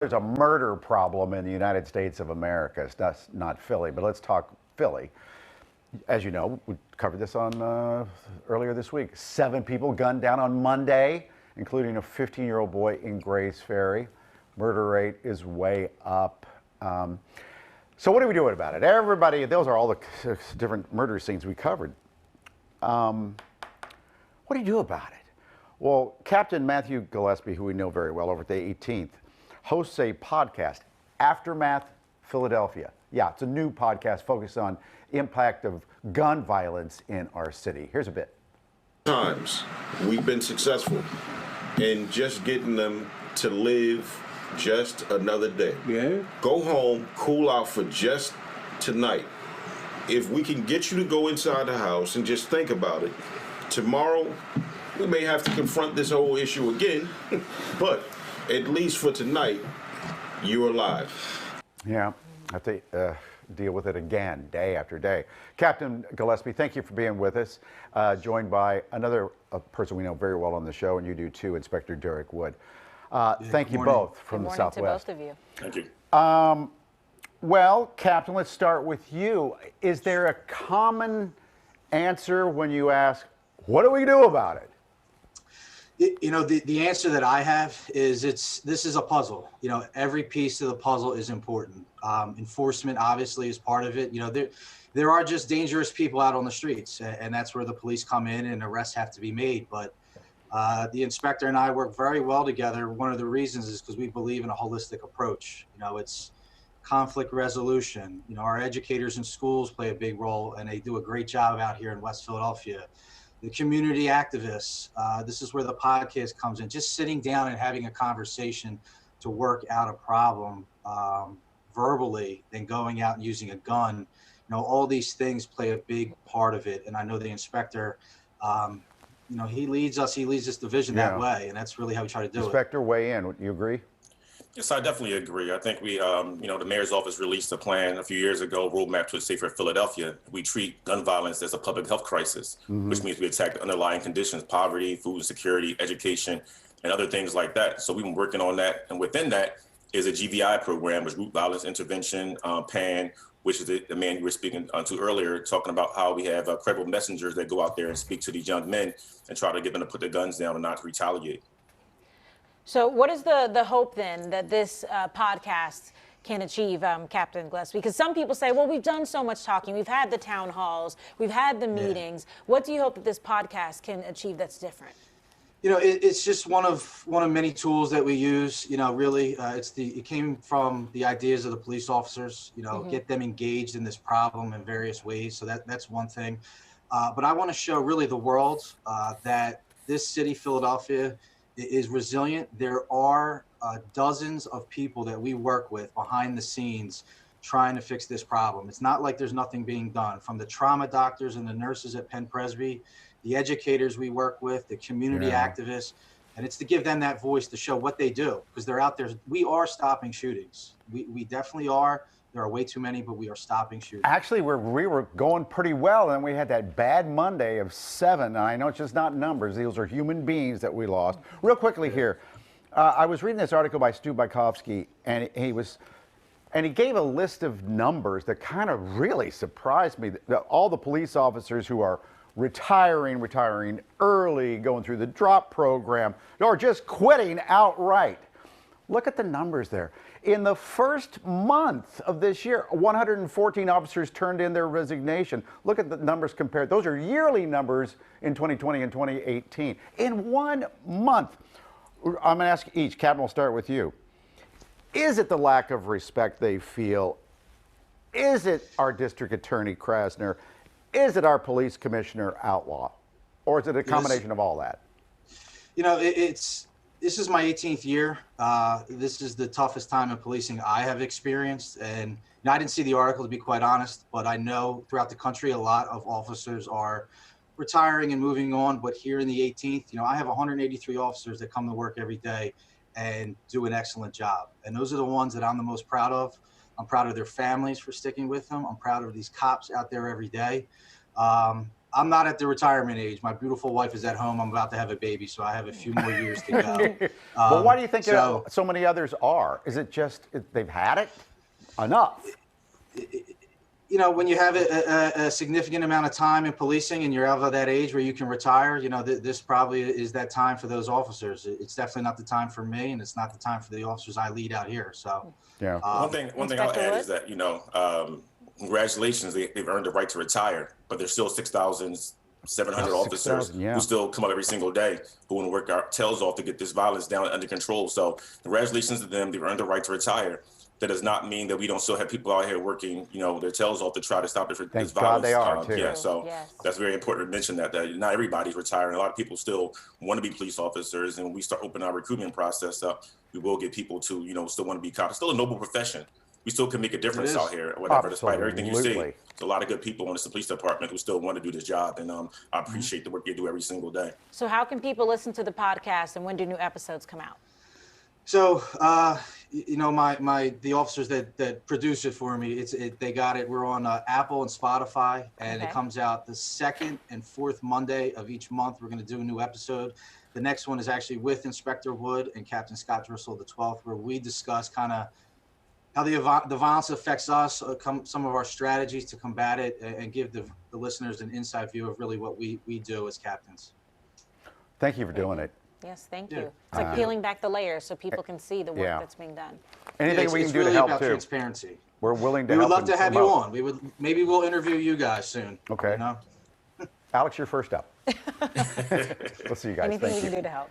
There's a murder problem in the United States of America. It's not Philly, but let's talk Philly. As you know, we covered this on earlier this week. 7 people gunned down on Monday, including a 15-year-old boy in Grays Ferry. Murder rate is way up. So what are we doing about it? Everybody, those are all the different murder scenes we covered. What do you do about it? Well, Captain Matthew Gillespie, who we know very well over at the 18th, hosts a podcast, Aftermath Philadelphia. Yeah, it's a new podcast focused on impact of gun violence in our city. Here's a bit. Times we've been successful in just getting them to live just another day. Yeah. Go home, cool out for just tonight. If we can get you to go inside the house and just think about it, tomorrow we may have to confront this whole issue again, but at least for tonight, you're alive. Yeah, I have to deal with it again, day after day. Captain Gillespie, thank you for being with us. Joined by another person we know very well on the show, and you do too, Inspector Jerrick Wood. Thank you both from the Southwest. Good morning to both of you. Thank you. Well, Captain, let's start with you. Is there a common answer when you ask, what do we do about it? You know, the answer that I have is this is a puzzle. You know, every piece of the puzzle is important. Enforcement obviously is part of it. You know, there are just dangerous people out on the streets, and that's where the police come in and arrests have to be made. But the inspector and I work very well together. One of the reasons is because we believe in a holistic approach. You know, it's conflict resolution. You know, our educators in schools play a big role, and they do a great job out here in West Philadelphia. The community activists, this is where the podcast comes in, just sitting down and having a conversation to work out a problem verbally, then going out and using a gun. You know, all these things play a big part of it. And I know the inspector, you know, he leads this division that way, and that's really how we try to do it. Inspector, weigh in. You agree? Yes, I definitely agree. I think we, you know, the mayor's office released a plan a few years ago, roadmap to a safer Philadelphia. We treat gun violence as a public health crisis, which means we attack the underlying conditions, poverty, food insecurity, education, and other things like that. So we've been working on that. And within that is a GVI program, which is Group Violence Intervention, PAN, which is the man you were speaking to earlier, talking about how we have credible messengers that go out there and speak to these young men and try to get them to put their guns down and not to retaliate. So what is the hope then that this podcast can achieve, Captain Gillespie? Because some people say, well, we've done so much talking. We've had the town halls. We've had the meetings. Yeah. What do you hope that this podcast can achieve that's different? You know, it's just one of many tools that we use. You know, really, it came from the ideas of the police officers. You know, get them engaged in this problem in various ways. So that's one thing. But I want to show really the world that this city, Philadelphia, is resilient. There are dozens of people that we work with behind the scenes trying to fix this problem. It's not like there's nothing being done. From the trauma doctors and the nurses at Penn Presby, the educators we work with, the community activists, and it's to give them that voice to show what they do, because they're out there. We are stopping shootings. We definitely are. There are way too many, but we are stopping shootings. Actually, we were going pretty well, and we had that bad Monday of 7. And I know it's just not numbers. These are human beings that we lost. Real quickly here, I was reading this article by Stu Bykowski, and he gave a list of numbers that kind of really surprised me. All the police officers who are retiring early, going through the drop program, or just quitting outright. Look at the numbers there. In the first month of this year, 114 officers turned in their resignation. Look at the numbers compared. Those are yearly numbers in 2020 and 2018. In 1 month, I'm going to ask each. Captain, we'll start with you. Is it the lack of respect they feel? Is it our district attorney, Krasner? Is it our police commissioner, Outlaw? Or is it a combination of all that? You know, this is my 18th year. This is the toughest time in policing I have experienced. And I didn't see the article, to be quite honest, but I know throughout the country, a lot of officers are retiring and moving on. But here in the 18th, you know, I have 183 officers that come to work every day and do an excellent job. And those are the ones that I'm the most proud of. I'm proud of their families for sticking with them. I'm proud of these cops out there every day. I'm not at the retirement age. My beautiful wife is at home. I'm about to have a baby, so I have a few more years to go. But why do you think so many others are? Is it just they've had it enough? You know, when you have a significant amount of time in policing and you're out of that age where you can retire, you know, this probably is that time for those officers. It's definitely not the time for me, and it's not the time for the officers I lead out here. So, yeah. One thing I'll add is that, you know, congratulations, they've earned the right to retire, but there's still 6,700 officers who still come up every single day who want to work our tails off to get this violence down under control. So congratulations to them. They've earned the right to retire. That does not mean that we don't still have people out here working, you know, their tails off to try to stop this violence. God they are, too. Yeah, so that's very important to mention that not everybody's retiring. A lot of people still want to be police officers, and when we start opening our recruitment process up, we will get people to, you know, still want to be cops. It's still a noble profession. We still can make a difference out here, whatever, despite everything you see. There's a lot of good people in the police department who still want to do this job, and I appreciate the work you do every single day. So how can people listen to the podcast, and when do new episodes come out? So, you know, the officers that produce it for me, they got it. We're on Apple and Spotify, and it comes out the 2nd and 4th Monday of each month. We're going to do a new episode. The next one is actually with Inspector Wood and Captain Scott Driscoll, the 12th, where we discuss kind of how the violence affects us, some of our strategies to combat it, and give the listeners an inside view of really what we do as captains. Thank you for doing it. Yes, thank you. It's like peeling back the layers so people can see the work that's being done. Anything we can do really to help about too. Transparency. We're willing to We help. would love to have you on. Maybe we'll interview you guys soon. Okay. You know? Alex, you're first up. We'll see you guys. Anything Thank we you. can do to help.